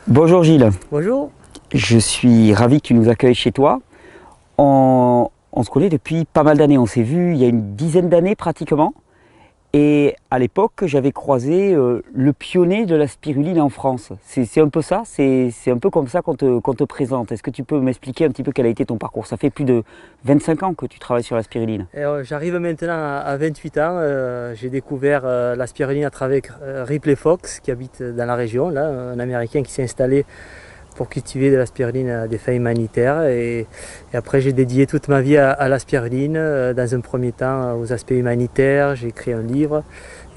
Bonjour Gilles, Bonjour. je suis ravi que tu nous accueilles chez toi. On se connaît depuis pas mal d'années, on s'est vu il y a une dizaine d'années pratiquement. Et à l'époque, j'avais croisé le pionnier de la spiruline en France. C'est un peu ça, c'est un peu comme ça qu'on te présente. Est-ce que tu peux m'expliquer un petit peu quel a été ton parcours? Ça fait plus de 25 ans que tu travailles sur la spiruline. J'arrive maintenant à 28 ans. J'ai découvert la spiruline à travers Ripley Fox qui habite dans la région, là, un Américain qui s'est installé pour cultiver de la spiruline à des fins humanitaires. Et après, j'ai dédié toute ma vie à la spiruline, dans un premier temps aux aspects humanitaires. J'ai écrit un livre.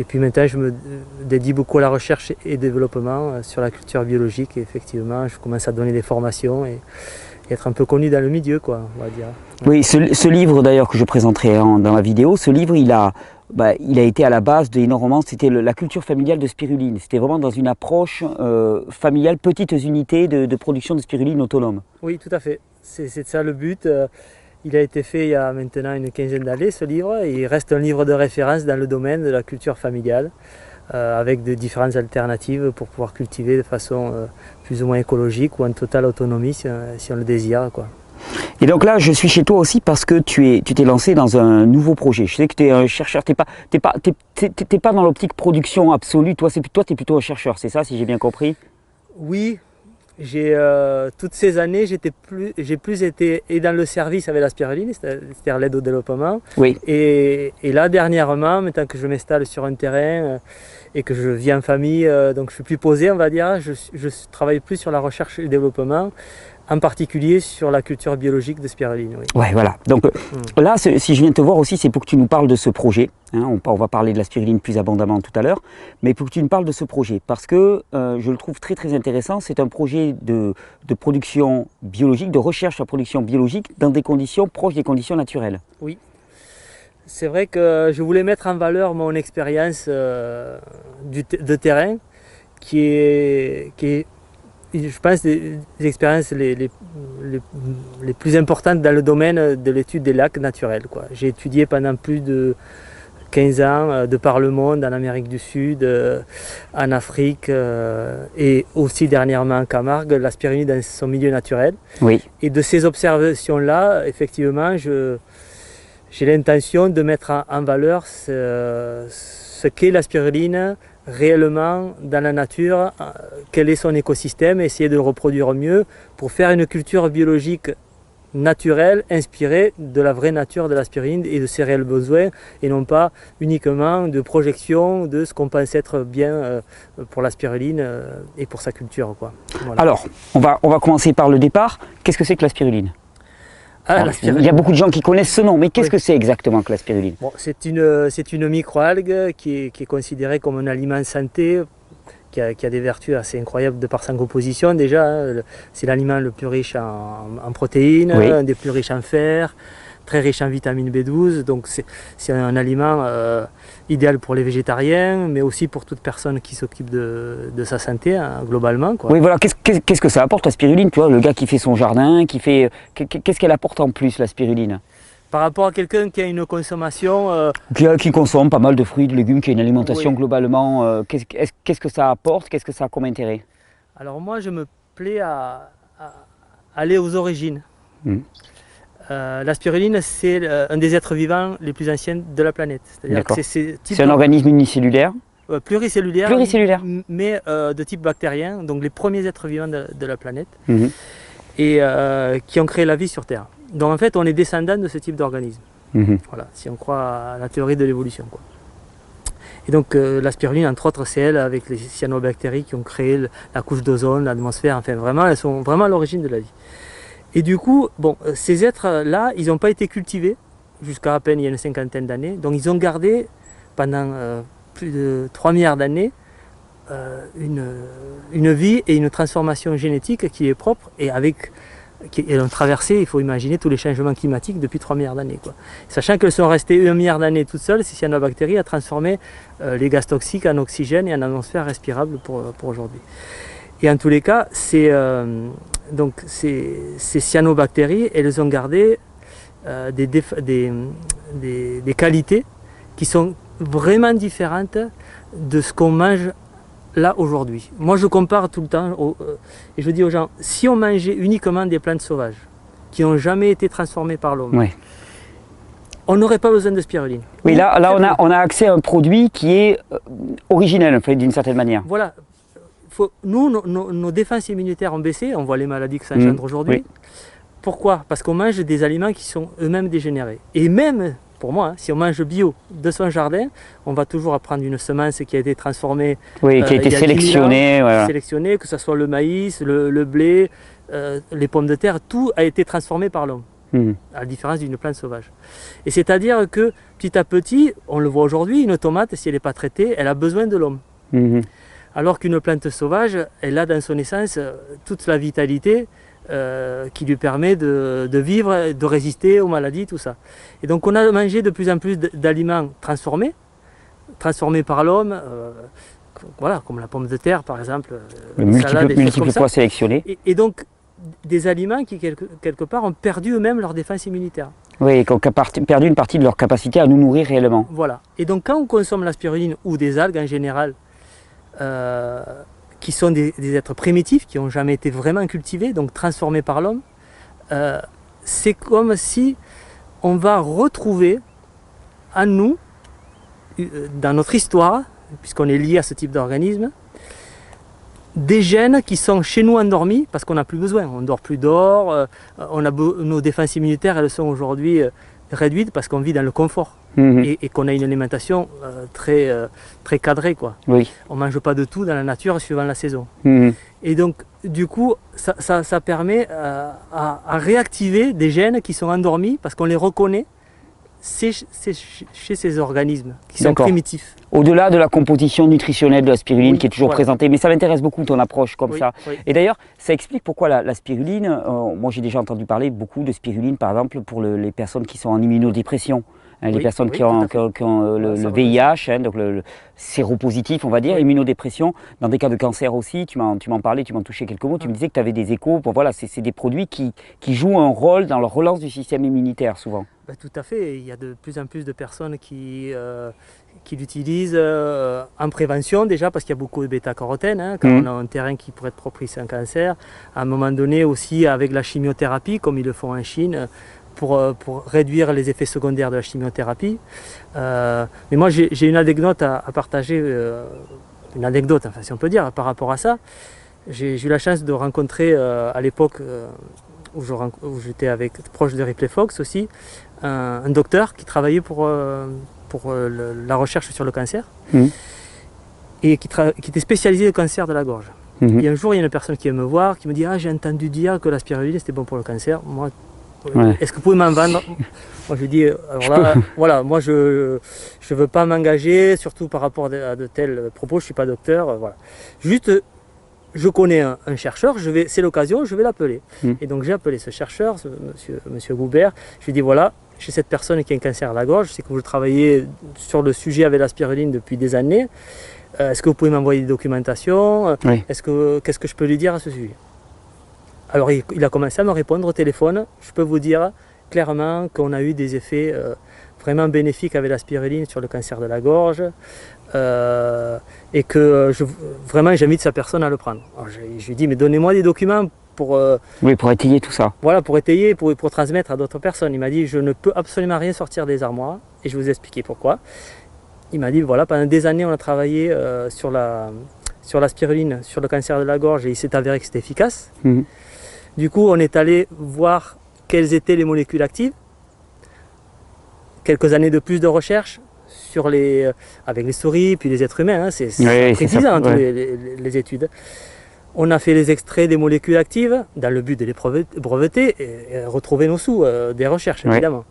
Et puis maintenant, je me dédie beaucoup à la recherche et développement sur la culture biologique. Et effectivement, je commence à donner des formations et être un peu connu dans le milieu, quoi, on va dire. Oui, ce livre d'ailleurs que je présenterai dans la vidéo, ce livre il a été à la base d'énormément, c'était la culture familiale de spiruline. C'était vraiment dans une approche familiale, petites unités de production de spiruline autonome. Oui, tout à fait. C'est ça le but. Il a été fait il y a maintenant une quinzaine d'années, ce livre. Et il reste un livre de référence dans le domaine de la culture familiale, avec de différentes alternatives pour pouvoir cultiver de façon plus ou moins écologique ou en totale autonomie si on le désire, quoi. Et donc là, je suis chez toi aussi parce que tu t'es lancé dans un nouveau projet. Je sais que tu es un chercheur, t'es pas dans l'optique production absolue. Toi, tu es plutôt un chercheur, c'est ça, si j'ai bien compris? Oui, toutes ces années, j'ai plus été et dans le service avec la spiruline, c'est-à-dire l'aide au développement. Oui. Et là, dernièrement, maintenant que je m'installe sur un terrain et que je vis en famille, donc je suis plus posé, on va dire, je travaille plus sur la recherche et le développement, en particulier sur la culture biologique de spiruline. Oui. Ouais, voilà. Donc là, si je viens te voir aussi, c'est pour que tu nous parles de ce projet. Hein, on va parler de la spiruline plus abondamment tout à l'heure, mais pour que tu nous parles de ce projet, parce que je le trouve très très intéressant. C'est un projet de production biologique, de recherche sur la production biologique dans des conditions proches des conditions naturelles. Oui. C'est vrai que je voulais mettre en valeur mon expérience de terrain, qui est je pense, des expériences les plus importantes dans le domaine de l'étude des lacs naturels, quoi. J'ai étudié pendant plus de 15 ans de par le monde, en Amérique du Sud, en Afrique et aussi dernièrement en Camargue, la spiruline dans son milieu naturel. Oui. Et de ces observations-là, effectivement, j'ai l'intention de mettre en valeur ce qu'est la spiruline réellement dans la nature, quel est son écosystème, essayer de le reproduire mieux pour faire une culture biologique naturelle, inspirée de la vraie nature de la spiruline et de ses réels besoins, et non pas uniquement de projection de ce qu'on pense être bien pour la spiruline et pour sa culture, quoi. Voilà. Alors, on va commencer par le départ. Qu'est-ce que c'est que la spiruline? Alors, il y a beaucoup de gens qui connaissent ce nom, mais qu'est-ce que c'est exactement que la spiruline? Bon, c'est une microalgue qui est considérée comme un aliment santé, qui a des vertus assez incroyables de par sa composition déjà. Hein. C'est l'aliment le plus riche en protéines, Oui. un des plus riches en fer, très riche en vitamine B12. Donc c'est un aliment idéal pour les végétariens, mais aussi pour toute personne qui s'occupe de sa santé, hein, globalement, quoi. Oui, voilà. Qu'est-ce que ça apporte la spiruline? Tu vois, le gars qui fait son jardin, qu'est-ce qu'elle apporte en plus, la spiruline? Par rapport à quelqu'un qui a une consommation... Qui consomme pas mal de fruits, de légumes, qui a une alimentation Oui. globalement, qu'est-ce que ça apporte? Qu'est-ce que ça a comme intérêt? Alors moi, je me plais à aller aux origines. Mmh. La spiruline, c'est un des êtres vivants les plus anciens de la planète. C'est-à-dire que c'est un organisme unicellulaire? Pluricellulaire, mais de type bactérien, donc les premiers êtres vivants de la planète, et qui ont créé la vie sur Terre. Donc en fait, on est descendant de ce type d'organisme. Voilà, si on croit à la théorie de l'évolution, quoi. Et donc la spiruline, entre autres, c'est elle avec les cyanobactéries qui ont créé la couche d'ozone, l'atmosphère, enfin vraiment, elles sont vraiment à l'origine de la vie. Et du coup, bon, ces êtres-là, ils n'ont pas été cultivés jusqu'à à peine il y a une cinquantaine d'années. Donc ils ont gardé pendant plus de 3 milliards d'années une vie et une transformation génétique qui est propre et elles ont traversé, il faut imaginer, tous les changements climatiques depuis 3 milliards d'années, quoi. Sachant qu'elles sont restées 1 milliard d'années toutes seules, ces cyanobactéries à transformer les gaz toxiques en oxygène et en atmosphère respirable pour aujourd'hui. Et en tous les cas, ces cyanobactéries, elles ont gardé des qualités qui sont vraiment différentes de ce qu'on mange là aujourd'hui. Moi je compare tout le temps et je dis aux gens, si on mangeait uniquement des plantes sauvages qui n'ont jamais été transformées par l'homme, on n'aurait pas besoin de spiruline. Oui, là on a accès à un produit qui est originel, en fait, d'une certaine manière. Voilà. Nous, nos défenses immunitaires ont baissé, on voit les maladies que ça engendre aujourd'hui. Pourquoi? Parce qu'on mange des aliments qui sont eux-mêmes dégénérés. Et même, pour moi, si on mange bio de son jardin, on va toujours prendre une semence qui a été transformée. Oui, qui a été sélectionnée. Sélectionnée, que ce soit le maïs, le blé, les pommes de terre, tout a été transformé par l'homme. À la différence d'une plante sauvage. Et c'est-à-dire que petit à petit, on le voit aujourd'hui, une tomate, si elle n'est pas traitée, elle a besoin de l'homme. Alors qu'une plante sauvage, elle a dans son essence toute la vitalité qui lui permet de vivre, de résister aux maladies, tout ça. Et donc on a mangé de plus en plus d'aliments transformés par l'homme, voilà, comme la pomme de terre par exemple, multiples fois sélectionnés. Et donc des aliments qui quelque part ont perdu eux-mêmes leur défense immunitaire. Oui, qui ont perdu une partie de leur capacité à nous nourrir réellement. Voilà. Et donc quand on consomme la spiruline ou des algues en général, qui sont des êtres primitifs, qui n'ont jamais été vraiment cultivés, donc transformés par l'homme, c'est comme si on va retrouver en nous, dans notre histoire, puisqu'on est lié à ce type d'organisme, des gènes qui sont chez nous endormis, parce qu'on n'a plus besoin, on ne dort plus d'or, nos défenses immunitaires, elles sont aujourd'hui réduites parce qu'on vit dans le confort. Et qu'on a une alimentation très cadrée, quoi. Oui. On ne mange pas de tout dans la nature suivant la saison. Et donc, du coup, ça permet à réactiver des gènes qui sont endormis parce qu'on les reconnaît chez ces organismes qui sont primitifs. Au-delà de la composition nutritionnelle de la spiruline qui est toujours présentée, mais ça m'intéresse beaucoup ton approche comme ça. Et d'ailleurs, ça explique pourquoi la spiruline, moi j'ai déjà entendu parler beaucoup de spiruline par exemple pour les personnes qui sont en immunodépression. Les personnes qui ont le VIH, donc le séropositif, on va dire, immunodépression, dans des cas de cancer aussi, tu m'en parlais, tu m'en touchais quelques mots, tu me disais que tu avais des échos, voilà, c'est des produits qui jouent un rôle dans la relance du système immunitaire souvent. Tout à fait, il y a de plus en plus de personnes qui l'utilisent en prévention déjà parce qu'il y a beaucoup de bêta-carotène, quand on a un terrain qui pourrait être propice à un cancer, à un moment donné aussi avec la chimiothérapie comme ils le font en Chine, pour réduire les effets secondaires de la chimiothérapie. Mais moi j'ai une anecdote à partager, une anecdote enfin, si on peut dire par rapport à ça. J'ai eu la chance de rencontrer à l'époque où j'étais proche de Ripley Fox aussi, un docteur qui travaillait pour la recherche sur le cancer et qui était spécialisé dans le cancer de la gorge. Et un jour il y a une personne qui vient me voir, qui me dit « Ah, j'ai entendu dire que la spiruline c'était bon pour le cancer. » Moi, est-ce que vous pouvez m'en vendre? Moi je lui dis, voilà, moi je ne veux pas m'engager, surtout par rapport à de tels propos, je ne suis pas docteur, voilà. Juste, je connais un chercheur, c'est l'occasion, je vais l'appeler. Et donc j'ai appelé ce chercheur, monsieur Goubert, je lui dis voilà, j'ai cette personne qui a un cancer à la gorge, je sais que vous travaillez sur le sujet avec la spiruline depuis des années, est-ce que vous pouvez m'envoyer des documentations? Qu'est-ce que je peux lui dire à ce sujet? Alors il a commencé à me répondre au téléphone. Je peux vous dire clairement qu'on a eu des effets vraiment bénéfiques avec la spiruline sur le cancer de la gorge et que vraiment j'invite sa personne à le prendre. Alors, je lui dis mais donnez-moi des documents pour étayer tout ça. Voilà, pour étayer, pour transmettre à d'autres personnes. Il m'a dit je ne peux absolument rien sortir des armoires et je vous ai expliqué pourquoi. Il m'a dit voilà, pendant des années on a travaillé sur la spiruline, sur le cancer de la gorge et il s'est avéré que c'était efficace. Du coup, on est allé voir quelles étaient les molécules actives. Quelques années de plus de recherche avec les souris, puis les êtres humains. C'est précisant, les études. On a fait les extraits des molécules actives dans le but de les breveter et retrouver nos sous des recherches, évidemment.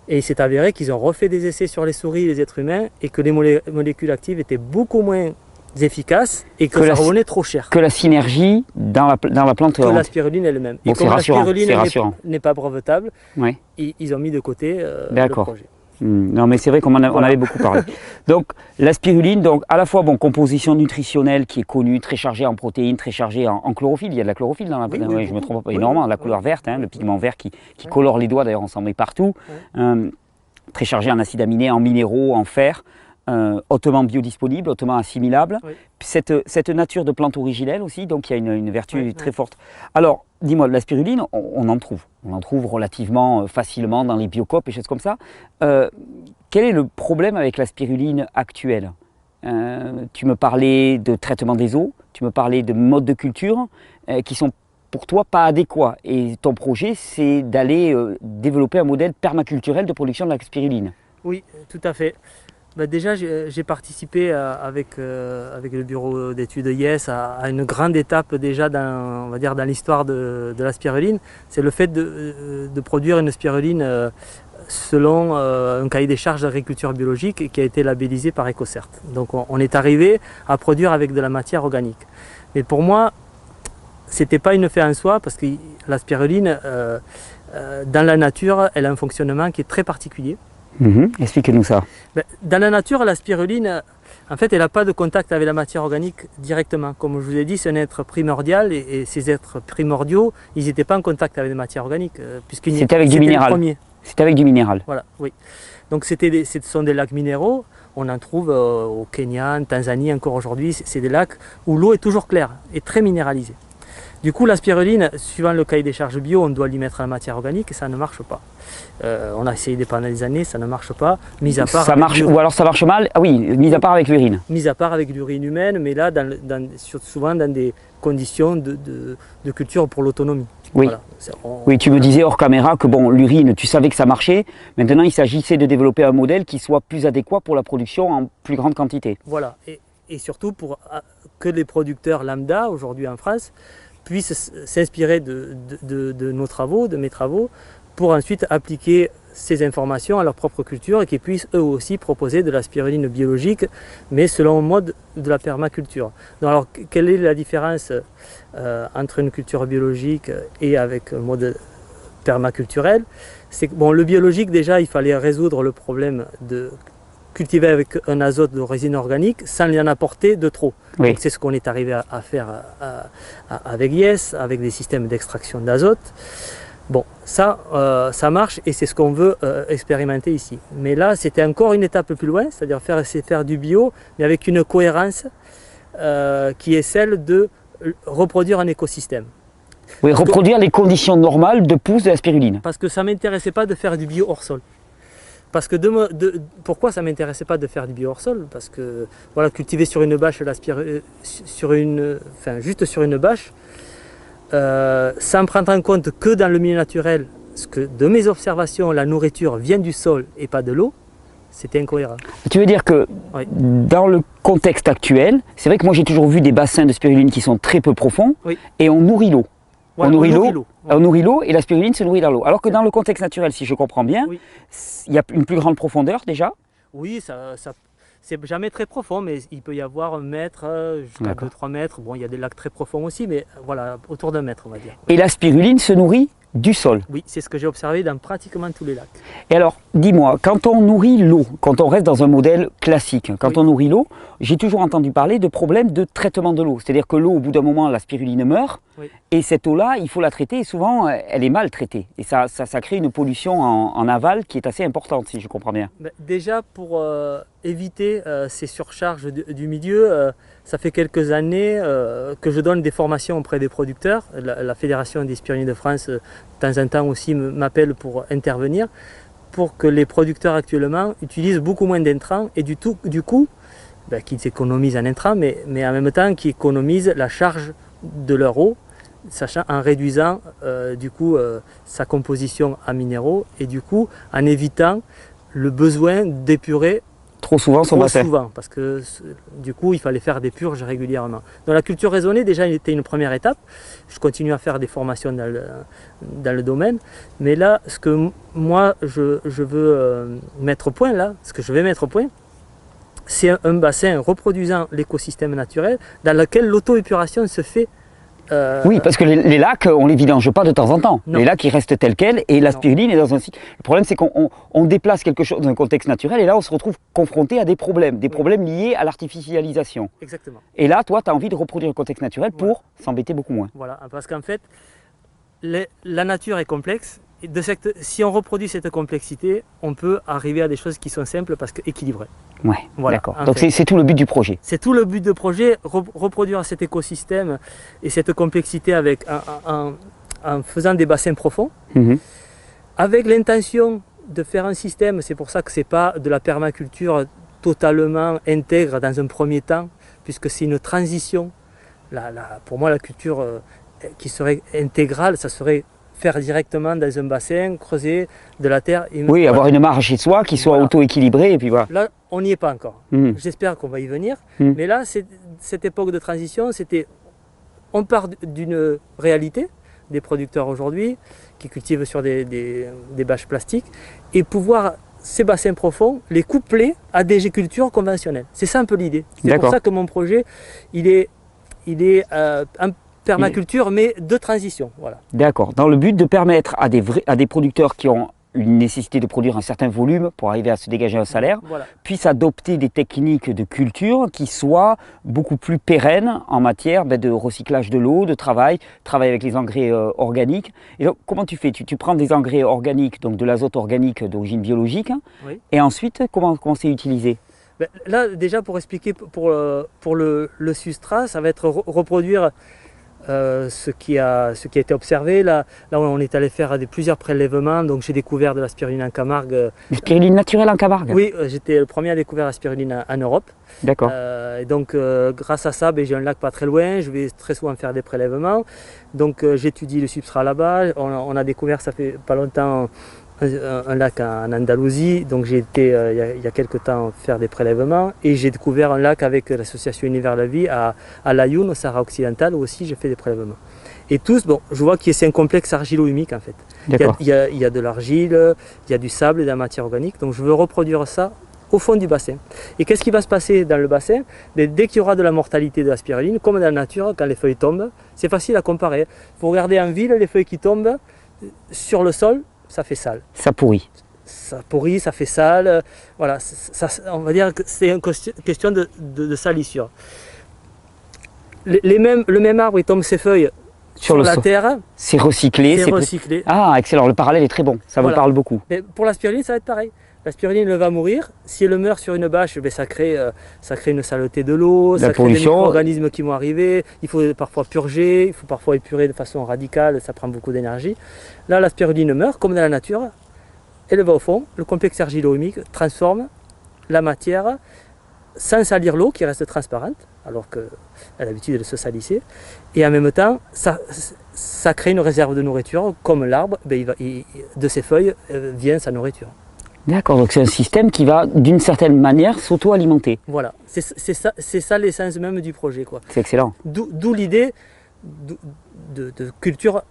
Et il s'est avéré qu'ils ont refait des essais sur les souris et les êtres humains et que les molécules actives étaient beaucoup moins efficace et que ça revenait trop cher. Que la synergie dans la plante. Que la spiruline elle-même. Bon, et comme la spiruline n'est pas brevetable, ils ont mis de côté le projet. Non mais c'est vrai qu'on en avait beaucoup parlé. Donc la spiruline, donc à la fois composition nutritionnelle qui est connue, très chargée en protéines, très chargée en chlorophylle. Il y a de la chlorophylle dans la je ne me trompe pas énormément, la couleur verte, le pigment vert qui colore les doigts, d'ailleurs on s'en met partout. Très chargée en acides aminés, en minéraux, en fer. hautement biodisponible, hautement assimilable. Oui. Cette nature de plante originelle aussi, donc il y a une vertu très forte. Alors, dis-moi, la spiruline, on en trouve. On en trouve relativement facilement dans les biocopes et choses comme ça. Quel est le problème avec la spiruline actuelle? Tu me parlais de traitement des eaux, tu me parlais de modes de culture qui sont pour toi pas adéquats. Et ton projet, c'est d'aller développer un modèle permaculturel de production de la spiruline. Oui, tout à fait. Bah déjà, j'ai participé avec le bureau d'études IES à une grande étape déjà on va dire dans l'histoire de la spiruline. C'est le fait de produire une spiruline selon un cahier des charges d'agriculture biologique qui a été labellisé par EcoCert. Donc on est arrivé à produire avec de la matière organique. Mais pour moi, c'était pas une fin en soi parce que la spiruline, dans la nature, elle a un fonctionnement qui est très particulier. Explique-nous ça. Dans la nature, la spiruline, en fait, elle n'a pas de contact avec la matière organique directement. Comme je vous ai dit, c'est un être primordial et ces êtres primordiaux, ils n'étaient pas en contact avec la matière organique. C'était avec du minéral. C'était avec du minéral. Voilà, oui. Donc ce sont des lacs minéraux. On en trouve au Kenya, en Tanzanie encore aujourd'hui. C'est des lacs où l'eau est toujours claire et très minéralisée. Du coup, la spiruline, suivant le cahier des charges bio, on doit l'y mettre la matière organique et ça ne marche pas. On a essayé pendant des années, ça ne marche pas, mis à part... Ça marche, ou alors ça marche mal, ah oui, mis à part avec l'urine. Mis à part avec l'urine humaine, mais là, souvent dans des conditions de culture pour l'autonomie. Oui. Voilà. Oui, tu me disais hors caméra que bon, l'urine, tu savais que ça marchait. Maintenant, il s'agissait de développer un modèle qui soit plus adéquat pour la production en plus grande quantité. Voilà, et surtout pour que les producteurs lambda, aujourd'hui en France, puissent s'inspirer de nos travaux, de mes travaux, pour ensuite appliquer ces informations à leur propre culture et qu'ils puissent eux aussi proposer de la spiruline biologique, mais selon le mode de la permaculture. Donc, alors, quelle est la différence entre une culture biologique et avec un mode permaculturel? C'est que bon, le biologique, déjà, il fallait résoudre le problème de cultiver avec un azote de résine organique sans lui en apporter de trop. Oui. C'est ce qu'on est arrivé à faire avec IES, avec des systèmes d'extraction d'azote. Bon, ça marche et c'est ce qu'on veut expérimenter ici. Mais là, c'était encore une étape plus loin, c'est-à-dire faire du bio, mais avec une cohérence qui est celle de reproduire un écosystème. Oui, reproduire les conditions normales de pousse de la spiruline. Parce que ça ne m'intéressait pas de faire du bio hors sol. Parce que pourquoi ça ne m'intéressait pas de faire du bio hors sol? Parce que voilà, cultiver sur une bâche, juste sur une bâche, sans prendre en compte que dans le milieu naturel, ce que de mes observations, la nourriture vient du sol et pas de l'eau, c'était incohérent. Tu veux dire que oui, dans le contexte actuel, c'est vrai que moi j'ai toujours vu des bassins de spiruline qui sont très peu profonds, oui, et on nourrit l'eau. Ouais, on nourrit l'eau et la spiruline se nourrit dans l'eau. Alors que dans le contexte naturel, si je comprends bien, oui, il y a une plus grande profondeur déjà. Oui, c'est jamais très profond, mais il peut y avoir 1 mètre jusqu'à 2-3 mètres. Bon, il y a des lacs très profonds aussi, mais voilà, autour d'1 mètre, on va dire. Et la spiruline se nourrit du sol? Oui, c'est ce que j'ai observé dans pratiquement tous les lacs. Et alors, dis-moi, quand on nourrit l'eau, quand on reste dans un modèle classique, quand oui, on nourrit l'eau, j'ai toujours entendu parler de problèmes de traitement de l'eau. C'est-à-dire que l'eau, au bout d'un moment, la spiruline meurt, oui, et cette eau-là, il faut la traiter, et souvent, elle est mal traitée. Et ça crée une pollution en aval qui est assez importante, si je comprends bien. Déjà, pour éviter ces surcharges du milieu, ça fait quelques années que je donne des formations auprès des producteurs. La Fédération des spirulines de France, de temps en temps aussi, m'appelle pour intervenir, pour que les producteurs actuellement utilisent beaucoup moins d'intrants et du coup, qu'ils économisent en intrants, mais en même temps qu'ils économisent la charge de leur eau, sachant en réduisant sa composition en minéraux et du coup en évitant le besoin d'épurer trop souvent son bassin. Trop souvent, parce que du coup il fallait faire des purges régulièrement. Donc la culture raisonnée déjà était une première étape. Je continue à faire des formations dans le domaine, mais là ce que moi je veux mettre au point là, ce que je vais mettre au point, c'est un bassin reproduisant l'écosystème naturel dans lequel l'auto-épuration se fait. Oui, parce que les lacs, on ne les vidange pas de temps en temps. Non. Les lacs, ils restent tels quels et la spiruline est dans un cycle. Le problème, c'est qu'on déplace quelque chose dans un contexte naturel et là, on se retrouve confronté à des problèmes liés à l'artificialisation. Exactement. Et là, toi, tu as envie de reproduire le contexte naturel pour s'embêter beaucoup moins. Voilà, parce qu'en fait, la nature est complexe si on reproduit cette complexité, on peut arriver à des choses qui sont simples parce qu'équilibrées. Ouais, voilà, d'accord. Donc c'est tout le but du projet. C'est tout le but du projet, reproduire cet écosystème et cette complexité en faisant des bassins profonds, avec l'intention de faire un système. C'est pour ça que ce n'est pas de la permaculture totalement intègre dans un premier temps, puisque c'est une transition. Pour moi, la culture qui serait intégrale, ça serait faire directement dans un bassin, creuser de la terre. Oui, avoir une marge chez soi qui soit auto-équilibrée et puis voilà. Là, on n'y est pas encore. J'espère qu'on va y venir. Mais là, cette époque de transition, on part d'une réalité des producteurs aujourd'hui qui cultivent sur des bâches plastiques et pouvoir ces bassins profonds, les coupler à des cultures conventionnelles. C'est ça un peu l'idée. C'est pour ça que mon projet, il est en permaculture, mais de transition. Voilà. D'accord. Dans le but de permettre à des producteurs qui ont une nécessité de produire un certain volume pour arriver à se dégager un salaire, puissent adopter des techniques de culture qui soient beaucoup plus pérennes en matière de recyclage de l'eau, de travail avec les engrais organiques. Et donc, comment tu fais? Tu prends des engrais organiques, donc de l'azote organique d'origine biologique, et ensuite, comment c'est utilisé? Là, déjà, pour expliquer, pour le substrat, ça va être reproduire ce qui a été observé. Là on est allé faire plusieurs prélèvements, donc j'ai découvert de la spiruline en Camargue. La spiruline naturelle en Camargue? Oui, j'étais le premier à découvrir la spiruline en Europe. D'accord. Et donc grâce à ça, j'ai un lac pas très loin, je vais très souvent faire des prélèvements. Donc j'étudie le substrat là-bas. On a découvert, ça fait pas longtemps, un lac en Andalousie, donc j'ai été il y a quelques temps faire des prélèvements et j'ai découvert un lac avec l'association Univers la Vie à Layoun, au Sahara occidental, où aussi j'ai fait des prélèvements. Et tous, bon, je vois que c'est un complexe argilo-humique en fait. Il y a de l'argile, il y a du sable et de la matière organique, donc je veux reproduire ça au fond du bassin. Et qu'est-ce qui va se passer dans le bassin? Dès qu'il y aura de la mortalité de la spiruline, comme dans la nature, quand les feuilles tombent, c'est facile à comparer. Il faut regarder en ville, les feuilles qui tombent sur le sol, ça fait sale. Ça pourrit. Ça pourrit, ça fait sale. Voilà, on va dire que c'est une question de salissure. Le même arbre, il tombe ses feuilles sur la terre. C'est recyclé. C'est recyclé. Ah, excellent. Le parallèle est très bon. Ça me parle beaucoup. Mais pour la spiruline, ça va être pareil. La spiruline va mourir. Si elle meurt sur une bâche, ça crée une saleté de l'eau, ça crée des micro-organismes qui vont arriver. Il faut parfois purger, il faut parfois épurer de façon radicale, ça prend beaucoup d'énergie. Là, la spiruline meurt, comme dans la nature. Elle va au fond, le complexe argilo-humique transforme la matière sans salir l'eau qui reste transparente, alors qu'elle a l'habitude de se salisser. Et en même temps, ça crée une réserve de nourriture, comme l'arbre, de ses feuilles vient sa nourriture. D'accord, donc c'est un système qui va d'une certaine manière s'auto-alimenter. Voilà, c'est ça l'essence même du projet. C'est excellent. D'où l'idée de culture,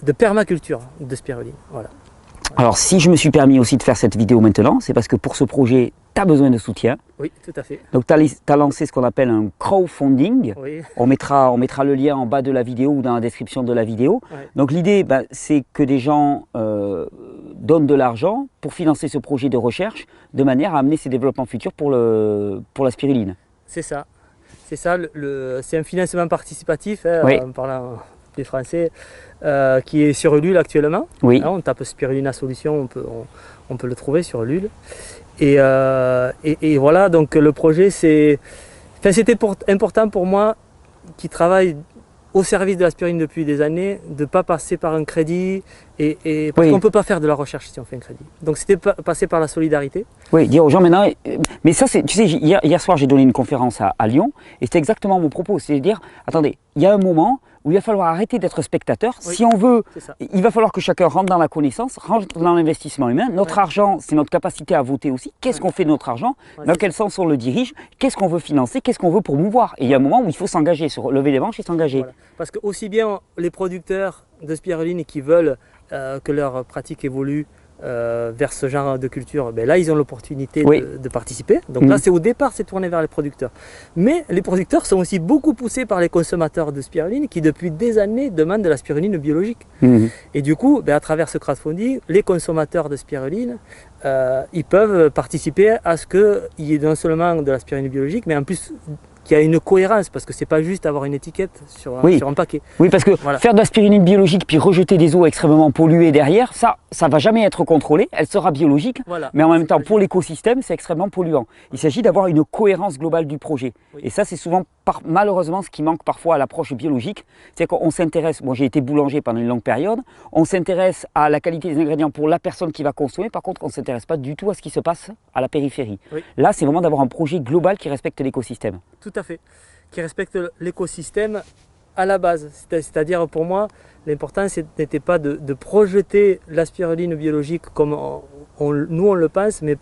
de permaculture de spiruline. Voilà. Alors si je me suis permis aussi de faire cette vidéo maintenant, c'est parce que pour ce projet, tu as besoin de soutien. Oui, tout à fait. Donc tu as lancé ce qu'on appelle un crowdfunding. Oui. On mettra le lien en bas de la vidéo ou dans la description de la vidéo. Ouais. Donc l'idée, c'est que des gens donnent de l'argent pour financer ce projet de recherche de manière à amener ces développements futurs pour la spiruline. C'est ça. C'est ça, c'est un financement participatif, en parlant des Français, qui est sur Ulule actuellement. Oui. On tape Spirulina Solutions, on peut le trouver sur Ulule. Et voilà, donc le projet, c'était important pour moi, qui travaille au service de la spiruline depuis des années, de ne pas passer par un crédit, parce qu'on ne peut pas faire de la recherche si on fait un crédit. Donc c'était passer par la solidarité. Oui, dire aux gens maintenant, mais ça c'est, tu sais, hier soir j'ai donné une conférence à Lyon, et c'était exactement mon propos, c'est de dire, attendez, il y a un moment où il va falloir arrêter d'être spectateur. Oui, si on veut, il va falloir que chacun rentre dans la connaissance, rentre dans l'investissement humain. Notre argent, c'est notre capacité à voter aussi. Qu'est-ce qu'on fait de notre argent? Dans quel sens on le dirige? Qu'est-ce qu'on veut financer? Qu'est-ce qu'on veut promouvoir? Et il y a un moment où il faut s'engager, lever les manches et s'engager. Voilà. Parce que aussi bien les producteurs de spiruline qui veulent que leur pratique évolue vers ce genre de culture, là ils ont l'opportunité de participer. Donc là au départ c'est tourné vers les producteurs. Mais les producteurs sont aussi beaucoup poussés par les consommateurs de spiruline qui depuis des années demandent de la spiruline biologique. Et du coup, à travers ce crowdfunding, les consommateurs de spiruline, ils peuvent participer à ce qu'il y ait non seulement de la spiruline biologique, mais en plus qui a une cohérence, parce que c'est pas juste avoir une étiquette sur un paquet. Oui, parce que faire de la spiruline biologique puis rejeter des eaux extrêmement polluées derrière, ça va jamais être contrôlé, elle sera biologique, mais en même temps pour l'écosystème c'est extrêmement polluant. Il s'agit d'avoir une cohérence globale du projet. Et ça c'est souvent malheureusement ce qui manque parfois à l'approche biologique, c'est qu'on s'intéresse, moi j'ai été boulanger pendant une longue période, on s'intéresse à la qualité des ingrédients pour la personne qui va consommer, par contre on ne s'intéresse pas du tout à ce qui se passe à la périphérie. Là c'est vraiment d'avoir un projet global qui respecte l'écosystème. Tout à fait, qui respecte l'écosystème à la base. C'est-à-dire pour moi, l'important n'était pas de projeter la spiruline biologique comme nous on le pense, mais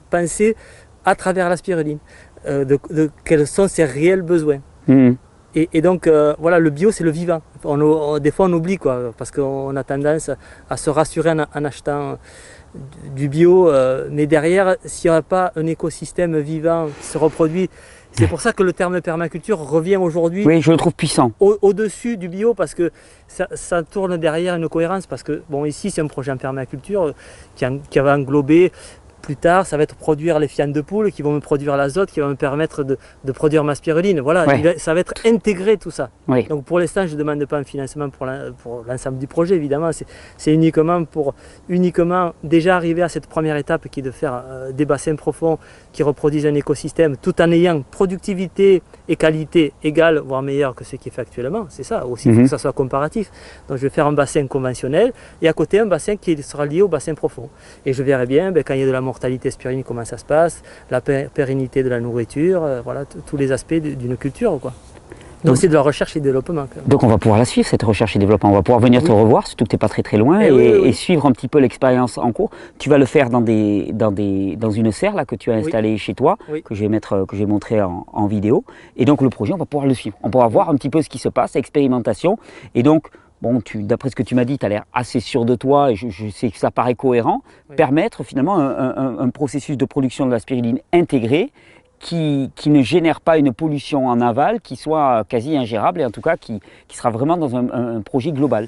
penser à travers la spiruline, de quels sont ses réels besoins. Et donc voilà, le bio c'est le vivant. Des fois on oublie quoi, parce qu'on a tendance à se rassurer en achetant du bio, mais derrière, s'il n'y a pas un écosystème vivant qui se reproduit, c'est pour ça que le terme permaculture revient aujourd'hui. Oui, je le trouve puissant. Au-dessus du bio, parce que ça tourne derrière une cohérence, parce que bon, ici c'est un projet en permaculture qui va englober. Plus tard, ça va être produire les fientes de poule qui vont me produire l'azote, qui va me permettre de produire ma spiruline. Voilà, ça va être intégré tout ça. Donc pour l'instant, je ne demande pas un financement pour l'ensemble du projet, évidemment. C'est uniquement pour déjà arriver à cette première étape qui est de faire des bassins profonds qui reproduisent un écosystème tout en ayant productivité et qualité égale, voire meilleure que ce qui est fait actuellement. C'est ça aussi, il faut que ça soit comparatif. Donc je vais faire un bassin conventionnel et à côté un bassin qui sera lié au bassin profond. Et je verrai bien quand il y a de la mortalité spiruline, comment ça se passe, la pérennité de la nourriture, voilà, tous les aspects d'une culture, quoi. Donc c'est de la recherche et développement. Donc on va pouvoir la suivre, cette recherche et développement. On va pouvoir venir te revoir, surtout que tu n'es pas très loin, et suivre un petit peu l'expérience en cours. Tu vas le faire dans une serre là, que tu as installée chez toi, que je vais montrer en vidéo. Et donc le projet, on va pouvoir le suivre. On pourra voir un petit peu ce qui se passe, expérimentation. Et donc, bon, d'après ce que tu m'as dit, tu as l'air assez sûr de toi, et je sais que ça paraît cohérent, permettre finalement un processus de production de la spiruline intégré, qui ne génère pas une pollution en aval, qui soit quasi ingérable et en tout cas qui sera vraiment dans un projet global.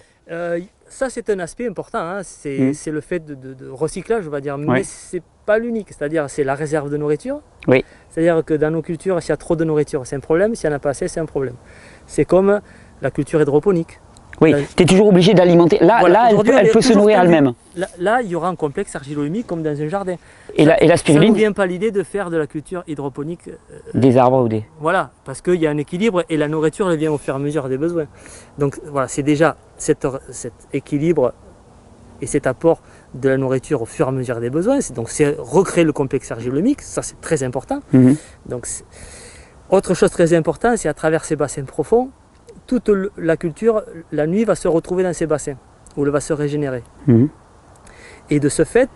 Ça c'est un aspect important, hein. C'est le fait de recyclage, on va dire, mais c'est pas l'unique, c'est-à-dire c'est la réserve de nourriture. C'est-à-dire que dans nos cultures, s'il y a trop de nourriture, c'est un problème, s'il n'y en a pas assez, c'est un problème. C'est comme la culture hydroponique. Oui, tu es toujours obligé d'alimenter. Là, elle peut se nourrir elle-même. Là, il y aura un complexe argilo-humique comme dans un jardin. Et la spiruline, ça ne vient pas l'idée de faire de la culture hydroponique. Des arbres ou des... Voilà, parce qu'il y a un équilibre et la nourriture elle vient au fur et à mesure des besoins. Donc voilà, c'est déjà cet équilibre et cet apport de la nourriture au fur et à mesure des besoins. Donc c'est recréer le complexe argilo-humique, ça c'est très important. Donc, autre chose très importante, c'est à travers ces bassins profonds, toute la culture, la nuit, va se retrouver dans ces bassins, où elle va se régénérer. Et de ce fait,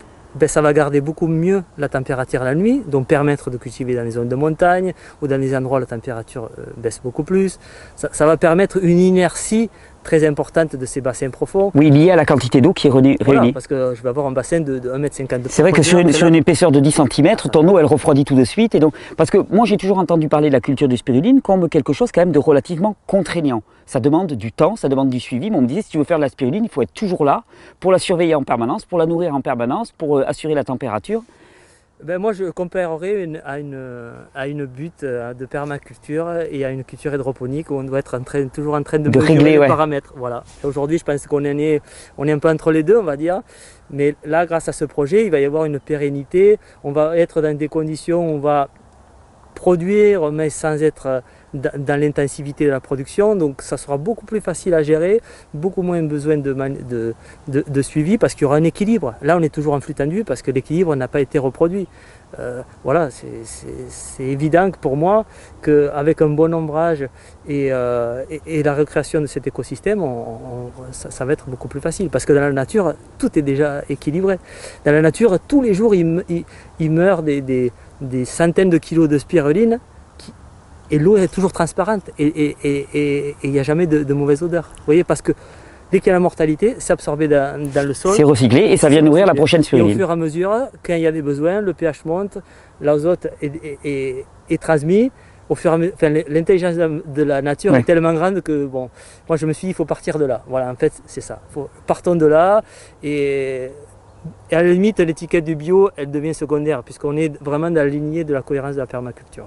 ça va garder beaucoup mieux la température la nuit, donc permettre de cultiver dans les zones de montagne, ou dans les endroits où la température baisse beaucoup plus. Ça va permettre une inertie très importante de ces bassins profonds. Oui, lié à la quantité d'eau qui est réunie. Voilà, parce que je vais avoir un bassin de 1,50 m de profondeur. C'est vrai que sur une épaisseur de 10 cm, ton eau elle refroidit tout de suite. Et donc, parce que moi j'ai toujours entendu parler de la culture de spiruline comme quelque chose quand même de relativement contraignant. Ça demande du temps, ça demande du suivi. Mais on me disait si tu veux faire de la spiruline, il faut être toujours là pour la surveiller en permanence, pour la nourrir en permanence, pour assurer la température. Moi, je comparerais à une butte de permaculture et à une culture hydroponique où on doit être toujours en train de régler les paramètres. Voilà. Aujourd'hui, je pense qu'on est un peu entre les deux, on va dire. Mais là, grâce à ce projet, il va y avoir une pérennité. On va être dans des conditions où on va produire, mais sans être dans l'intensivité de la production. Donc ça sera beaucoup plus facile à gérer, beaucoup moins besoin de suivi parce qu'il y aura un équilibre. Là, on est toujours en flux tendu parce que l'équilibre n'a pas été reproduit. Voilà, c'est évident que pour moi qu'avec un bon ombrage et la recréation de cet écosystème, ça va être beaucoup plus facile. Parce que dans la nature, tout est déjà équilibré. Dans la nature, tous les jours, il meurt des centaines de kilos de spiruline et l'eau est toujours transparente et il n'y a jamais de mauvaise odeur. Vous voyez, parce que dès qu'il y a la mortalité, c'est absorbé dans le sol. C'est recyclé et ça vient nourrir la prochaine spiruline. Et au fur et à mesure, quand il y a des besoins, le pH monte, l'azote est transmis. Au fur et à mesure, l'intelligence de la nature est tellement grande que bon, moi je me suis dit il faut partir de là. Voilà, en fait c'est ça. Partons de là et à la limite l'étiquette du bio elle devient secondaire puisqu'on est vraiment dans la lignée de la cohérence de la permaculture.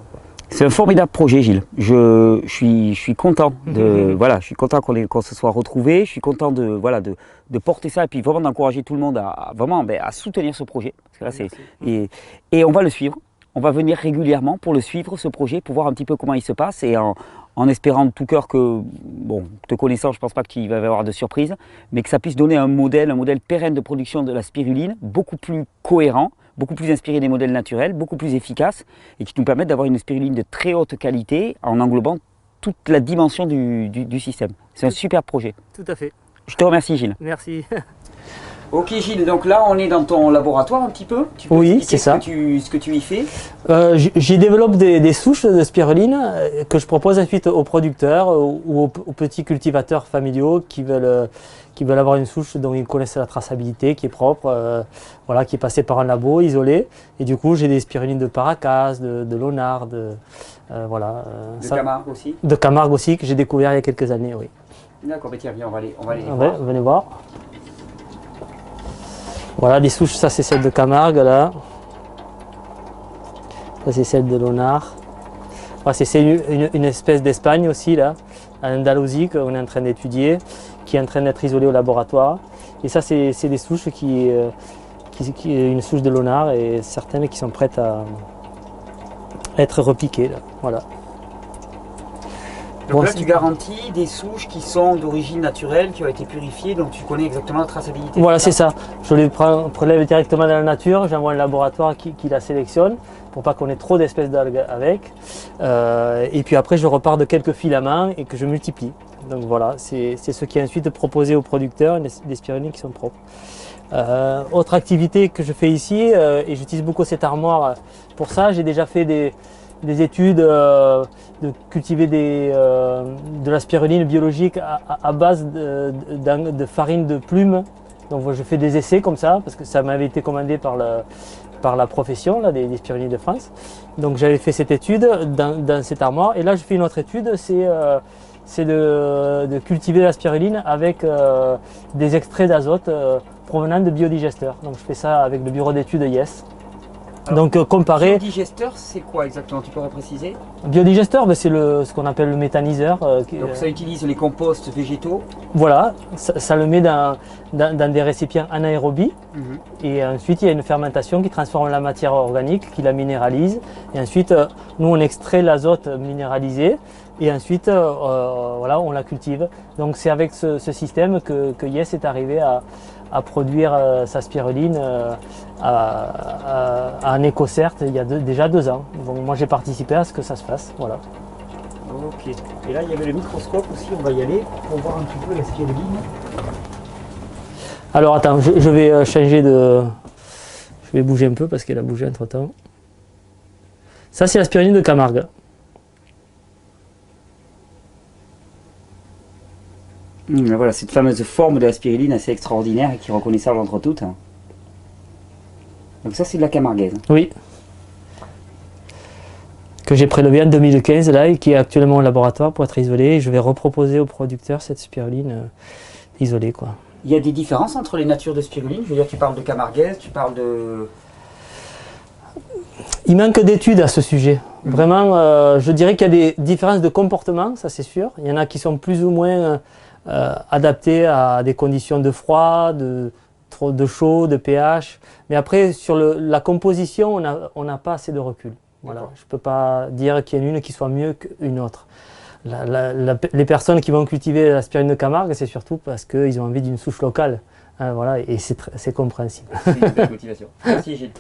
C'est un formidable projet, Gilles. Je suis content voilà, je suis content qu'on se soit retrouvés. Je suis content de porter ça et puis vraiment d'encourager tout le monde à soutenir ce projet. Parce que là, et on va le suivre. On va venir régulièrement pour le suivre, ce projet, pour voir un petit peu comment il se passe et en espérant de tout cœur que, bon, te connaissant, je ne pense pas qu'il va y avoir de surprise, mais que ça puisse donner un modèle pérenne de production de la spiruline, beaucoup plus cohérent, beaucoup plus inspiré des modèles naturels, beaucoup plus efficace et qui nous permette d'avoir une spiruline de très haute qualité en englobant toute la dimension du système. C'est un super projet. Tout à fait. Je te remercie, Gilles. Merci. Ok, Gilles, donc là on est dans ton laboratoire un petit peu. Tu peux oui, c'est ça. Ce que tu y fais. J'y développe des souches de spiruline que je propose ensuite aux producteurs ou aux petits cultivateurs familiaux qui veulent avoir une souche dont ils connaissent la traçabilité, qui est propre, voilà, qui est passée par un labo isolé. Et du coup, j'ai des spirulines de Paracas, de Lonard, voilà. De Camargue aussi. De Camargue aussi, que j'ai découvert il y a quelques années, oui. D'accord, mais tiens, viens, on va aller voir. Venez voir. Voilà, les souches, ça c'est celle de Camargue là. Ça c'est celle de Lonard. Voilà, c'est une espèce d'Espagne aussi là, en Andalousie qu'on est en train d'étudier, qui est en train d'être isolée au laboratoire. Et ça c'est des souches qui une souche de Lonard et certaines qui sont prêtes à être repiquées là. Voilà. Donc là, tu garantis des souches qui sont d'origine naturelle, qui ont été purifiées, donc tu connais exactement la traçabilité. Voilà, c'est ça. Je les prélève directement dans la nature, j'envoie un laboratoire qui la sélectionne pour pas qu'on ait trop d'espèces d'algues avec. Et puis après, je repars de quelques filaments et que je multiplie. Donc voilà, c'est ce qui est ensuite proposé aux producteurs, des spirulines qui sont propres. Autre activité que je fais ici, et j'utilise beaucoup cette armoire pour ça, j'ai déjà fait des études de cultiver de la spiruline biologique à base de farine de plume. Donc je fais des essais comme ça parce que ça m'avait été commandé par la profession là, des spirulines de France. Donc j'avais fait cette étude dans cette armoire et là je fais une autre étude, c'est de cultiver la spiruline avec des extraits d'azote provenant de biodigesteurs. Donc je fais ça avec le bureau d'études YES. Alors, donc comparer. Biodigesteur, c'est quoi exactement? Tu pourrais préciser? Biodigesteur, c'est ce qu'on appelle le méthaniseur. Donc ça utilise les composts végétaux? Voilà, ça le met dans des récipients anaérobies. Et ensuite il y a une fermentation qui transforme la matière organique, qui la minéralise. Et ensuite nous on extrait l'azote minéralisé et ensuite voilà, on la cultive. Donc c'est avec ce système que Yes est arrivé à produire sa spiruline en Écocert il y a déjà 2 ans. Donc moi j'ai participé à ce que ça se fasse. Voilà. Ok. Et là il y avait le microscope aussi, on va y aller pour voir un petit peu la spiruline. Alors attends, je vais changer de... Je vais bouger un peu parce qu'elle a bougé entre temps. Ça c'est la spiruline de Camargue. Voilà, cette fameuse forme de la spiruline assez extraordinaire et qui est reconnaissable entre toutes. Donc ça c'est de la camarguaise. Oui. Que j'ai prélevé en 2015 là et qui est actuellement au laboratoire pour être isolée. Et je vais reproposer aux producteurs cette spiruline isolée quoi. Il y a des différences entre les natures de spiruline? Je veux dire, tu parles de camarguaise, tu parles de... Il manque d'études à ce sujet. Vraiment, je dirais qu'il y a des différences de comportement, ça c'est sûr. Il y en a qui sont plus ou moins adaptés à des conditions de froid, de chaud, de pH. Mais après, sur la composition, on n'a pas assez de recul. Voilà. Je ne peux pas dire qu'il y en a une qui soit mieux qu'une autre. Les personnes qui vont cultiver la spiruline de Camargue, c'est surtout parce qu'ils ont envie d'une souche locale. Voilà, et c'est compréhensible. C'est une belle motivation. Merci Gilles.